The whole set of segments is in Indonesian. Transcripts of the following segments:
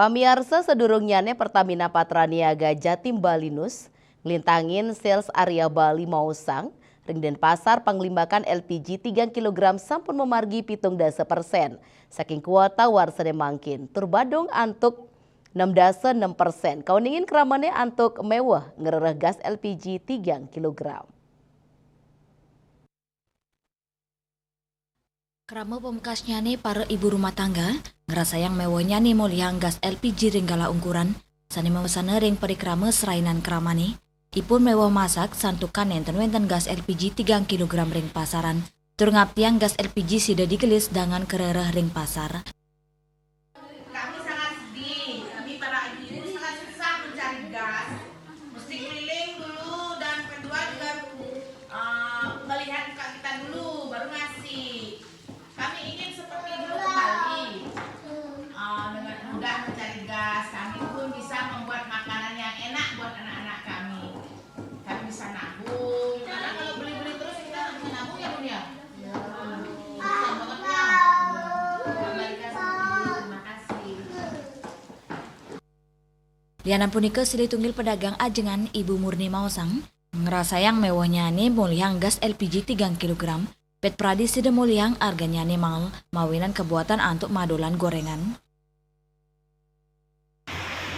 Pamiarsa sedurungyane Pertamina Patraniaga Jatim Balinus ngelintangin sales area Bali Mausang ring Denpasar panglimbakan LPG 3 kg sampun memargi 17%. Saking kuota warsane mangkin turbadong antuk 6,6%. Kauningin keramane antuk mewah ngerereh gas LPG 3 kg. Kerama pemkasnya nih para ibu rumah tangga ngerasa yang mewahnya nih mau liang gas LPG ringgala ukuran sani memesan ring perikrama serainan kerama nih ipun mewah masak santukan enten gas LPG 3 kg ring pasaran tur ngaptiang gas LPG sida digelis dengan kerereh ring pasar. Kami sangat sedih, kami para ibu sangat susah mencari gas, mesti keliling dulu dan kedua juga melihat muka kita dulu baru ngasih. Kami ingin seperti dulu kembali, dengan mudah mencari gas, kami pun bisa membuat makanan yang enak buat anak-anak kami. Kami bisa nabung, karena kalau beli-beli terus kita nggak bisa nabung ya Bun ya? Susah banget ya. Terima kasih. Liana punika silih tunggil pedagang ajengan Ibu Murni Mausang ngerasa yang mewahnya nih mau liang gas LPG 3 kg. Pet Pradi sida muliang harganya nih mahal mawinan kebuatan untuk madolan gorengan.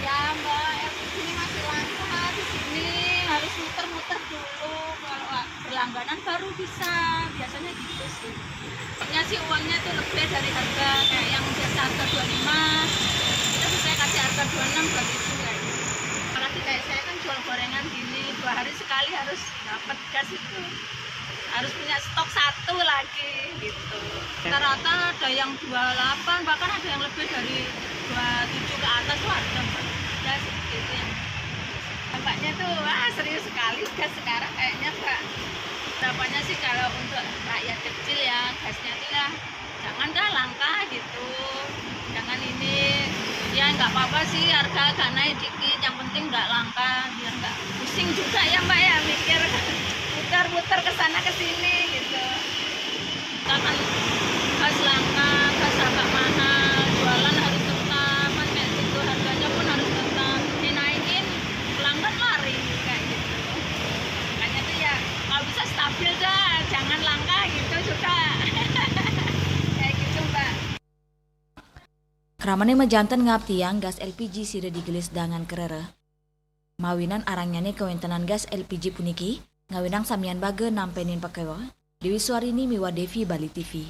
Ya Mbak, LPG ini masih langka di sini, harus muter-muter dulu. Kalau berlangganan baru bisa, biasanya gitu sih. Sebenarnya sih uangnya itu lebih dari harga kayak yang biasa harga 25, kita bisa kasih harga 26 begitu kayak gitu. Apalagi kayak saya kan jual gorengan gini, 2 hari sekali harus dapat gas itu. Harus punya stok 1 lagi gitu. Rata-rata ada yang 28, bahkan ada yang lebih dari 27 ke atas tuh ada Mbak. Ya seperti itu yang dampaknya tuh serius sekali gas sekarang kayaknya Mbak. Dampaknya sih kalau untuk rakyat kecil ya gasnya itu ya jangan dah langka gitu. Jangan ini ya nggak apa-apa sih harga agak naik dikit, yang penting nggak langka biar nggak pusing juga ya Mbak ya mikir muter-muter ke sana ke sini gitu. Kita kan gas langka, gas agak mahal, jualan harus tetap, kan kayak gitu, harganya pun harus tetap. Dinaikin, pelanggan lari kayak gitu. Makanya tuh ya kalau bisa stabil dah, jangan langka gitu juga. Kayak gitu Mbak. Keramane mejanten ngaptiang gas LPG sida digelis dengan kerereh. Mawinan arangnya nih kewentenan gas LPG puniki ngawinang samian bage nampenin pakewa. Dewi Suarini Miwa Devi Bali TV.